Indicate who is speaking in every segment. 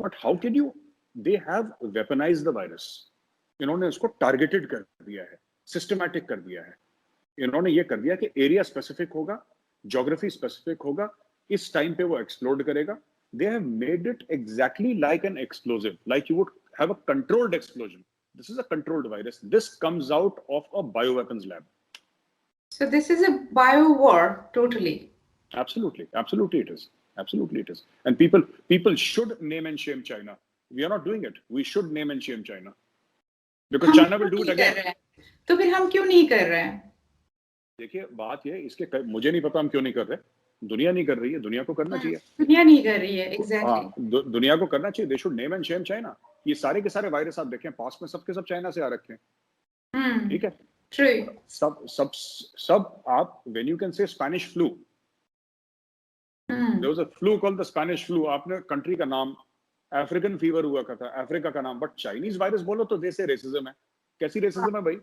Speaker 1: But how can you, they have weaponised the virus, इन्होंने इसको targeted कर दिया है, सिस्टमैटिक कर दिया है। इन्होंने ये कर दिया कि एरिया स्पेसिफिक होगा, ज्योग्राफी स्पेसिफिक होगा, इस टाइम पे वो एक्सप्लोड करेगा। They have made it exactly like an explosive, like you would have a controlled explosion. This is a controlled virus, this comes out of a bioweapons lab.
Speaker 2: So this is a bio war, totally.
Speaker 1: Absolutely it is. Absolutely it is. And people should name and shame China. We are not doing it. We should name and shame China. Because China will do it again.
Speaker 2: तो फिर हम क्यों नहीं कर रहे हैं?
Speaker 1: देखिए बात ये, इसके मुझे नहीं पता हम क्यों नहीं कर रहे, दुनिया नहीं कर रही है, दुनिया को करना चाहिए।
Speaker 2: दुनिया नहीं कर रही है, एग्जैक्टली।
Speaker 1: दुनिया को करना चाहिए, they should name and Shem China. ये सारे के सारे वायरस आप देखें पास में सबके सब चाइना से आ रखे हैं, ठीक है?
Speaker 2: ट्रू।
Speaker 1: सब आप, when you can say Spanish flu, there was a flu called the Spanish flu, आपने कंट्री का नाम, अफ्रीकन फीवर हुआ था अफ्रीका का नाम, बट चाइनीज वायरस बोलो तो दे से रेसिज्म है। कैसी रेसिज्म है भाई?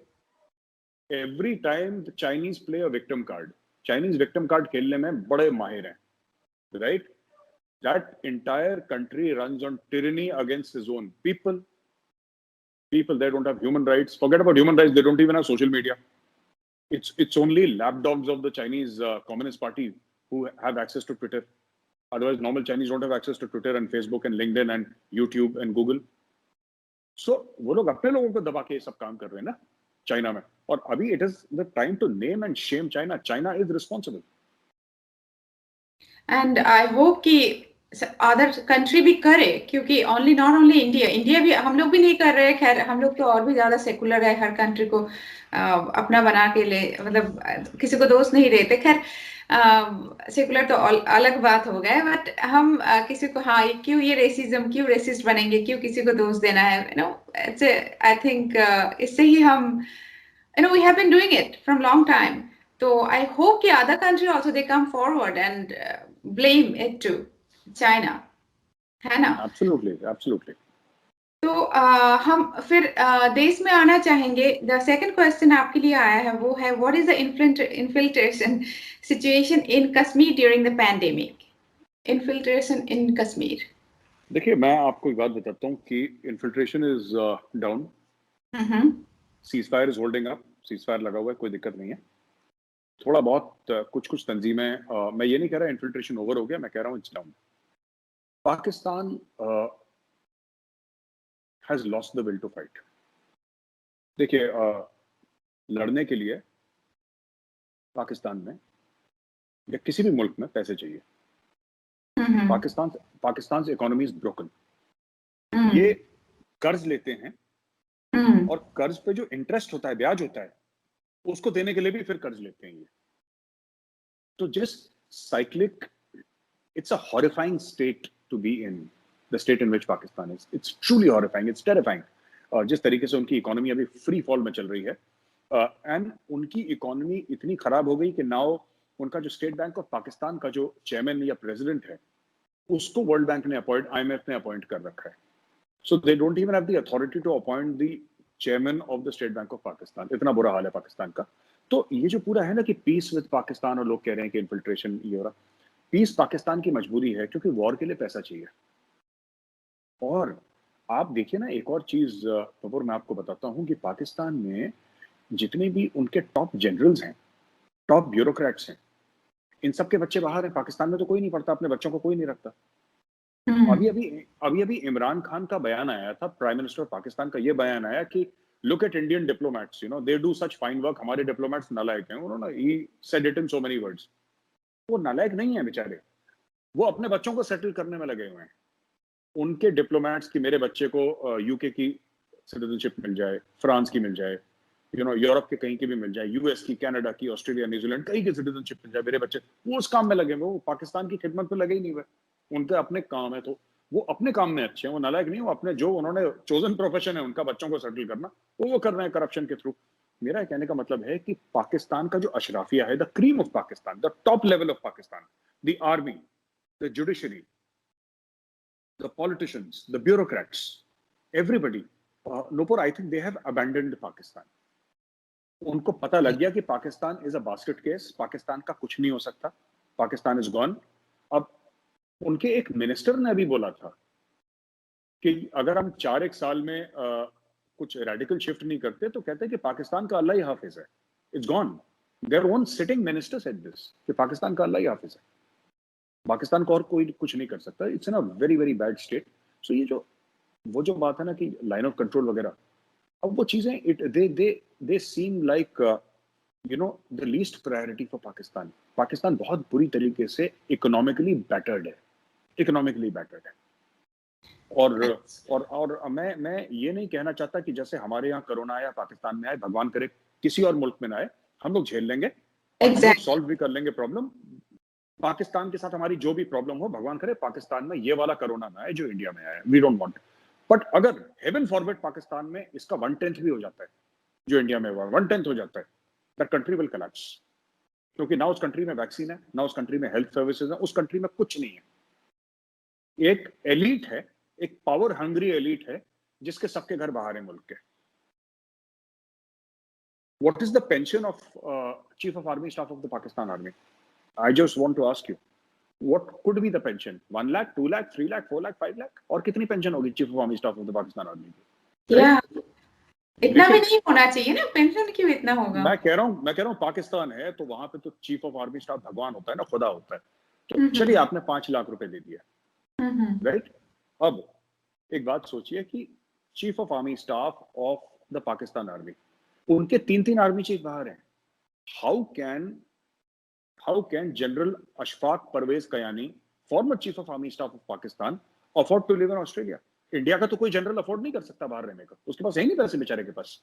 Speaker 1: Every time the Chinese play a victim card, Chinese victim card खेलने में बड़े माहिर हैं, right? That entire country runs on tyranny against its own people. They don't have human rights. Forget about human rights. They don't even have social media. It's only lapdogs of the Chinese Communist Party who have access to Twitter. Otherwise, normal Chinese don't have access to Twitter and Facebook and LinkedIn and YouTube and Google. So वो लोग अपने लोगों को दबा के ये सब काम कर रहे हैं ना चाइना में। और अभी it is the time to name and shame China. China is responsible.
Speaker 2: And I hope कि अदर कंट्री भी करे, क्योंकि नॉट ओनली इंडिया भी, हम लोग भी नहीं कर रहे। खैर हम लोग तो और भी ज्यादा सेकुलर है, हर कंट्री को अपना बना के ले, मतलब किसी को दोष नहीं देते। खैर सेकुलर तो अलग बात हो गया है, बट हम किसी को, हाँ क्यों ये रेसिज्म, क्यों रेसिस्ट बनेंगे, क्यों किसी को दोष देना है? यू नो, आई थिंक इससे ही हम, you know, we have been doing it from long time. तो आई होप कि other country also they come forward and blame it to China, है ना?
Speaker 1: Absolutely.
Speaker 2: तो हम फिर देश में आना चाहेंगे। द सेकंड क्वेश्चन आपके लिए आया है, वो है what is the infiltration situation in Kashmir during the pandemic? Infiltration in Kashmir.
Speaker 1: देखिए मैं आपको एक बात बताता हूँ कि infiltration is down, ceasefire is holding up, ceasefire लगा हुआ है, कोई दिक्कत नहीं है। थोड़ा बहुत कुछ तंजीमें, मैं ये नहीं कह रहा इन्फिल्ट्रेशन ओवर हो गया, मैं कह रहा हूँ it's down. Pakistan has lost the will to fight. देखिए लड़ने के लिए पाकिस्तान में या किसी भी मुल्क में पैसे चाहिए। पाकिस्तान से इकोनॉमी इज ब्रोकन। ये कर्ज लेते हैं और कर्ज पे जो इंटरेस्ट होता है, ब्याज होता है, उसको देने के लिए भी फिर कर्ज लेते हैं ये। तो just cyclic, it's a horrifying state to be in, the state in which Pakistan is. It's truly horrifying, it's terrifying. जिस तरीके से उनकी इकोनॉमी अभी फ्री फॉल में चल रही है, एंड उनकी इकोनॉमी इतनी खराब हो गई कि नाउ उनका जो स्टेट बैंक ऑफ पाकिस्तान का जो चेयरमैन या प्रेसिडेंट है, उसको वर्ल्ड बैंक ने IMF ने अपॉइंट कर रखा है। So they don't even have the authority to appoint the chairman of the state bank of Pakistan. इतना बुरा हाल है पाकिस्तान का। तो ये जो पूरा है ना कि पीस विद पाकिस्तान, और लोग कह रहे हैं कि इन्फिल्ट्रेशन ये हो रहा, पीस पाकिस्तान की मजबूरी है क्योंकि वॉर के लिए पैसा चाहिए। और आप देखिए ना एक और चीज कपूर, मैं आपको बताता हूं कि पाकिस्तान में जितने भी उनके टॉप जनरल्स हैं, टॉप ब्यूरोक्रेट्स हैं, इन सब के बच्चे बाहर हैं। पाकिस्तान में तो कोई नहीं पढ़ता, अपने बच्चों को कोई नहीं रखता। अभी इमरान खान का बयान आया था, प्राइम मिनिस्टर पाकिस्तान का ये बयान आया कि look at Indian diplomats, you know they do such fine work, हमारे डिप्लोमेट्स नालायक हैं। उन्होंने he said it in so many words. वो नालायक नहीं है बेचारे, वो अपने बच्चों को सेटल करने में लगे हुए हैं। उनके डिप्लोमेट्स की मेरे बच्चे को यूके की सिटीजनशिप मिल जाए, फ्रांस की मिल जाए, यू नो यूरोप के कहीं की भी मिल जाए, यूएस की, कनाडा की, ऑस्ट्रेलिया, न्यूजीलैंड, कहीं की सिटीजनशिप मिल जाए, मेरे बच्चे वो उस काम में लगे हुए, वो पाकिस्तान की खिदमत में लगे ही नहीं हुए। उनके अपने काम है, तो वो अपने काम में अच्छे हैं, वो नालायक नहीं, वो अपने जो उन्होंने चोजन प्रोफेशन है उनका, बच्चों को सेटल करना, वो कर रहे हैं करप्शन के थ्रू। मेरा कहने का मतलब है कि पाकिस्तान का जो अशराफिया है, the cream of Pakistan, the top level of Pakistan, the army, the judiciary, the politicians, the bureaucrats, everybody, Nupur, I think they have abandoned Pakistan. उनको पता लग गया कि Pakistan is a basket case, Pakistan का कुछ नहीं हो सकता, पाकिस्तान इज गॉन। अब उनके एक मिनिस्टर ने भी बोला था कि अगर हम 4 साल में कुछ रेडिकल शिफ्ट नहीं करते तो कहते हैं कि पाकिस्तान का अल्लाह ही हाफिज है, it's gone. Their own sitting minister said this कि पाकिस्तान का अल्लाह ही हाफिज है, पाकिस्तान को और कोई कुछ नहीं कर सकता, it's in a very very bad state. So ये जो वो जो बात है ना कि लाइन ऑफ कंट्रोल वगैरह, अब वो चीजें it they seem like you know the least priority for Pakistan. Pakistan बहुत बुरी तरीके से इकोनॉमिकली बैटर्ड है, इकोनॉमिकली बैटर्ड है। और मैं ये नहीं कहना चाहता कि जैसे हमारे यहाँ कोरोना आया, पाकिस्तान में आए, भगवान करे किसी और मुल्क में ना आए, हम लोग झेल लेंगे और हम लोग सॉल्व भी कर लेंगे प्रॉब्लम। पाकिस्तान के साथ हमारी जो भी प्रॉब्लम हो, भगवान करे पाकिस्तान में ये वाला कोरोना ना आए जो इंडिया में आया, वी डोंट वांट। बट अगर हेवन फॉरवर्ड पाकिस्तान में इसका 1/10 भी हो जाता है जो इंडिया में हुआ, 1/10 हो जाता है, दैट कंट्री विल कोलैप्स। क्योंकि ना उस कंट्री में वैक्सीन है, ना उस कंट्री में हेल्थ सर्विसेज है, उस कंट्री में कुछ नहीं है। एक एलीट है, एक पावर हंग्री एलीट है जिसके सबके घर बाहर है मुल्क के। What is the pension of Chief of Army Staff of the Pakistan Army? I just want to ask you, what could be the pension? 1 lakh, 2 lakh, 3 lakh, 4 lakh, 5 lakh? और कितनी पेंशन होगी Chief of Army Staff of the Pakistan Army की?
Speaker 2: right? इतना भी नहीं होना चाहिए ना, पेंशन क्यों इतना होगा?
Speaker 1: मैं कह रहा हूँ पाकिस्तान है तो वहां पे तो चीफ ऑफ आर्मी स्टाफ भगवान होता है ना, खुदा होता है। तो चलिए आपने 5 लाख रुपए दे दिया, राइट? अब एक बात सोचिए कि chief of army staff of the Pakistan army, उनके 3 आर्मी चीफ बाहर हैं। How can general Ashfaq Parvez Kayani, former chief of army staff of Pakistan, afford to live in Australia? India का तो कोई जनरल अफोर्ड नहीं कर सकता बाहर रहने का, उसके पास है नहीं पैसे बेचारे के पास।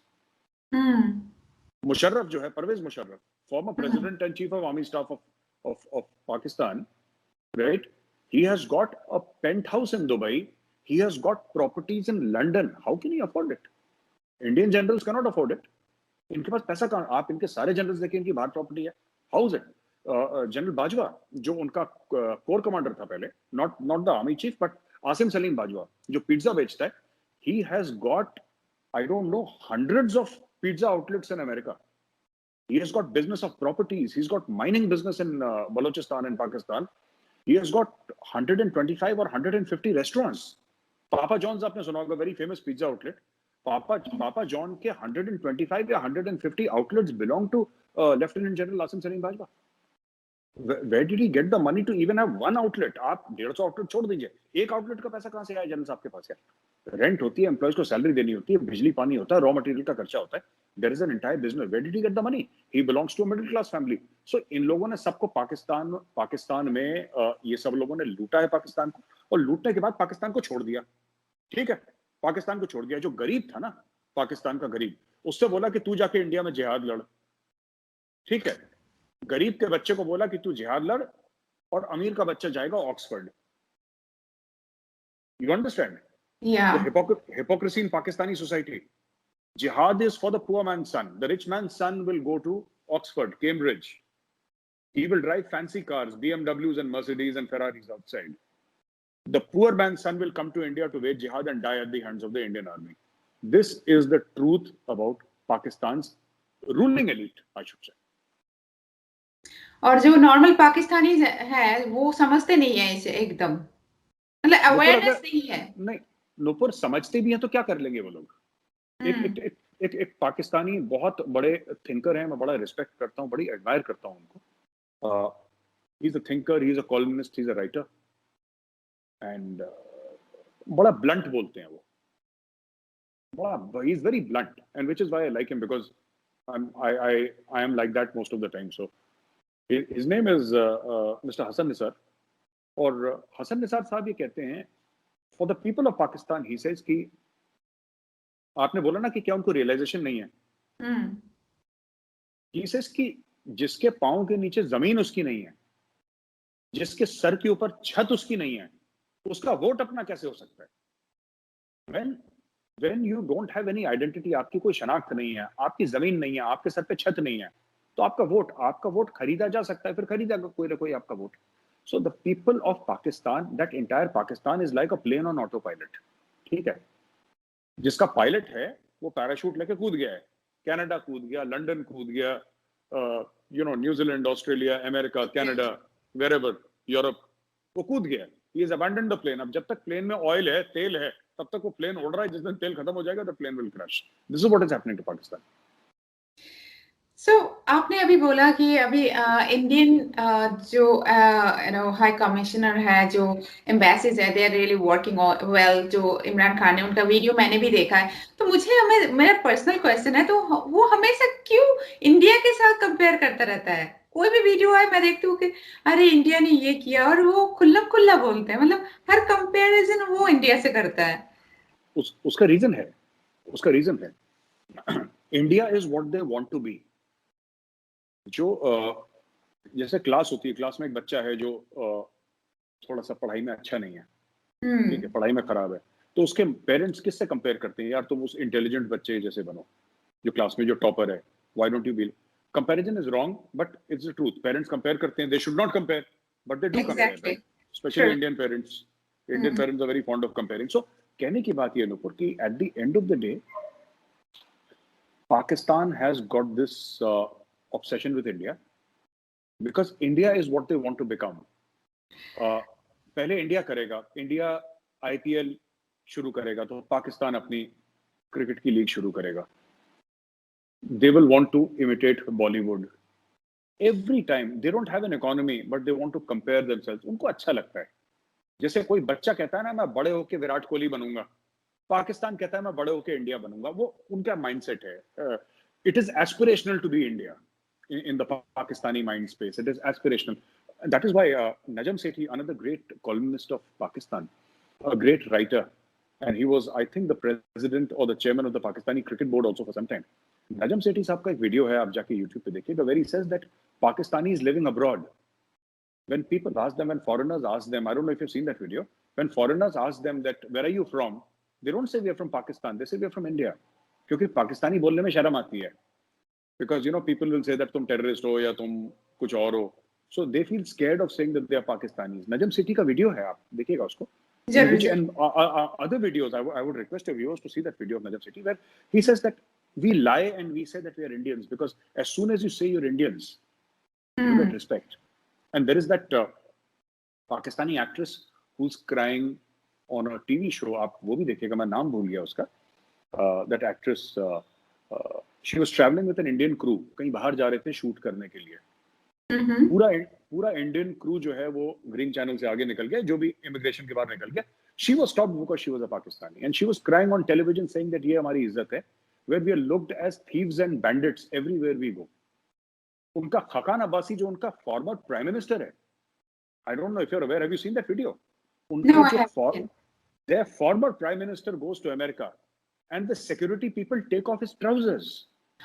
Speaker 1: मुशर्रफ जो है, Parvez Musharraf, former president and chief of army staff of Pakistan, right? He has got a penthouse in Dubai. He has got properties in London. How can he afford it? Indian generals cannot afford it. इनके पास पैसा कहाँ? आप इनके सारे generals देखिए, इनकी बाहर property है। How is it? General Bajwa जो उनका कोर कमांडर था पहले, not the army chief, but Asim Salim Bajwa जो पिज्जा बेचता है, he has got, I don't know, hundreds of pizza outlets in America. He has got business of properties. He's got mining business in Balochistan and Pakistan. He has got 125 or 150 restaurants. Papa John's आपने सुना होगा, very famous pizza outlet. Papa John के 125 या 150 outlets belong to Lieutenant General Asim Salim Bajwa. Where did he get the money to even have one outlet? आप 150 outlet छोड़ दीजिए, एक outlet का पैसा कहाँ से आया जनरल साहब के पास? यार रेंट होती है, एम्प्लॉयज को सैलरी देनी होती है, बिजली पानी होता है, रॉ मटेरियल का खर्चा होता है। There is an entire business. Where did he get the money? He belongs to a middle class family. So इन लोगों ने सबको पाकिस्तान में ये सब लोगों ने लूटा है पाकिस्तान को, और लूटने के बाद पाकिस्तान को छोड़ दिया। ठीक है, पाकिस्तान को छोड़ दिया। जो गरीब था ना पाकिस्तान का गरीब, उससे बोला कि तू जाके इंडिया में जिहाद लड़। ठीक है, गरीब के बच्चे को बोला कि तू जिहाद लड़, और अमीर का बच्चा जाएगा Oxford. You understand?
Speaker 2: Yeah.
Speaker 1: The hypocrisy in Pakistani society. Jihad is for the poor man's son. The rich man's son will go to Oxford, Cambridge. He will drive fancy cars, BMWs and Mercedes and Ferraris outside. The poor man's son will come to India to wage jihad and die at the hands of the Indian army. This is the truth about Pakistan's ruling elite, I should say.
Speaker 2: और जो normal Pakistani है वो समझते नहीं है इसे, एकदम मतलब अवेयरनेस नहीं है।
Speaker 1: नहीं, नूपुर समझते भी हैं तो क्या कर लेंगे वो लोग? एक पाकिस्तानी बहुत बड़े थिंकर हैं, मैं बड़ा रिस्पेक्ट करता हूँ, बड़ी एडमायर करता हूँ उनको। He is a thinker, he is a columnist, he is a writer, and बड़ा ब्लंट बोलते हैं वो, बड़ा, he is very blunt, and which is why I like him, because I am like that most of the time. So his name is mister Hasan Nisar, और हसन निसार साहब ये कहते हैं, for the people of Pakistan, he says कि आपने बोला ना कि क्या उनको रियलाइजेशन नहीं है। ही सेज कि जिसके पांव के नीचे जमीन उसकी नहीं है, जिसके सर के ऊपर छत उसकी नहीं है, उसका वोट अपना कैसे हो सकता है? when you don't have any identity, आपकी कोई शनाख्त नहीं है, आपकी जमीन नहीं है, आपके सर पे छत नहीं है, तो आपका वोट खरीदा जा सकता है, फिर खरीदेगा कोई ना कोई आपका vote. So the people of Pakistan, that entire Pakistan is like a plane on autopilot. ठीक है, जिसका पायलट है वो पैराशूट लेके कूद गया है, कनाडा कूद गया, लंदन कूद गया, New Zealand, Australia, America, Canada, wherever, Europe, वो कूद गया। He has abandoned the plane. अब जब तक प्लेन में ऑयल है, तेल है, तब तक वो प्लेन उड़ रहा है, जिस दिन तेल खत्म हो जाएगा the plane will crash. This is what is happening to Pakistan.
Speaker 2: आपने अभी बोला कि अभी इंडियन जो हाई कमिश्नर है, जो एम्बेसीज है, they are really working well. जो इमरान खान है, उनका वीडियो मैंने भी देखा है। तो मेरा पर्सनल क्वेश्चन है, तो वो हमेशा क्यों इंडिया के साथ कंपेयर करता रहता है? कोई भी वीडियो आए मैं देखती हूँ कि अरे इंडिया ने ये किया, और वो खुल्ला खुल्ला बोलते हैं, मतलब हर कंपेरिजन वो इंडिया से करता है।
Speaker 1: उसका रीजन है India is what they want to be. जो जैसे क्लास होती है, क्लास में एक बच्चा है जो थोड़ा सा पढ़ाई में अच्छा नहीं है, ठीक है, पढ़ाई में खराब है, तो उसके पेरेंट्स किससे कंपेयर करते हैं? यार तुम उस इंटेलिजेंट बच्चे जैसे बनो जो क्लास में जो टॉपर है, why don't you be. Comparison is wrong but it's the truth. Parents compare करते हैं, they should not compare but they do compare, right? Specially Indian parents are very fond of comparing. So कहने की बात ये नुपुर कि at the end of the day Pakistan has got this obsession with India because India is what they want to become. पहले India करेगा, India IPL शुरू करेगा तो पाकिस्तान अपनी क्रिकेट की लीग शुरू करेगा। They will want to imitate Bollywood. Every time they don't have an economy but they want to compare themselves. उनको अच्छा लगता है। जैसे कोई बच्चा कहता है ना मैं बड़े होके विराट कोहली बनूंगा, पाकिस्तान कहता है मैं बड़े होके इंडिया बनूंगा। वो उनका माइंडसेट है। It is aspirational to be India in the Pakistani mind space. It is aspirational. That is why Najam Sethi, another great columnist of Pakistan, a great writer, and he was, I think, the president or the chairman of the Pakistani cricket board also for some time. Najam Sethi साहब का एक video है, आप जाके YouTube पे देखिएगा, where he says that Pakistanis living abroad, when people ask them, when foreigners ask them, I don't know if you've seen that video, when foreigners ask them that where are you from, they don't say we are from Pakistan, they say we are from India, क्योंकि पाकिस्तानी बोलने में शर्म आती है, because you know people will say that तुम terrorist हो या तुम कुछ और हो, so they feel scared of saying that they are Pakistanis. Najam Sethi का वीडियो है, आप देखिएगा उसको, and other videos. I would request your viewers to see that video of Najam Sethi where he says that we lie and we say that we are Indians because as soon as you say you're Indians, you get respect. And there is that Pakistani actress who's crying on a TV show, आप वो भी देखिएगा, मैं नाम भूल गया उसका, that actress she was traveling with an Indian crew, कहीं बाहर जा रहे थे शूट करने के लिए, पूरा इंडियन क्रू जो है वो ग्रीन चैनल से आगे निकल गया, जो भी इमिग्रेशन के बाद निकल गया। She was stopped because she was a Pakistani and she was crying on television saying that ये हमारी इज्जत है, where we are looked as thieves and bandits everywhere we go. उनका खकान अब्बासी जो उनका फॉर्मर प्राइम मिनिस्टर है, I don't know if you are aware, have you seen that video? उनका जो their former prime minister goes to America and the security people take off his trousers.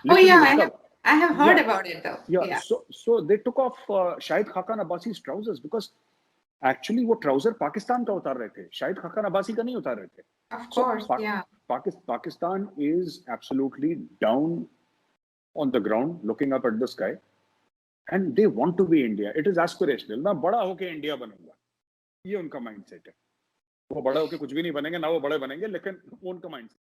Speaker 2: Oh yeah, I have heard about it though.
Speaker 1: Yeah. So they took off Shahid Khaqan Abbasi's trousers because actually वो trouser Pakistan का उतार रहे थे, शाहिद खाकान अब्बासी का नहीं उतार रहे थे.
Speaker 2: Of course, yeah.
Speaker 1: Pakistan is absolutely down on the ground, looking up at the sky, and they want to be India. It is aspirational. मैं बड़ा होके इंडिया बनूंगा, ये उनका माइंडसेट है. वो बड़ा होके कुछ भी नहीं बनेंगे, ना वो बड़े बनेंगे, लेकिन उनका माइंडसेट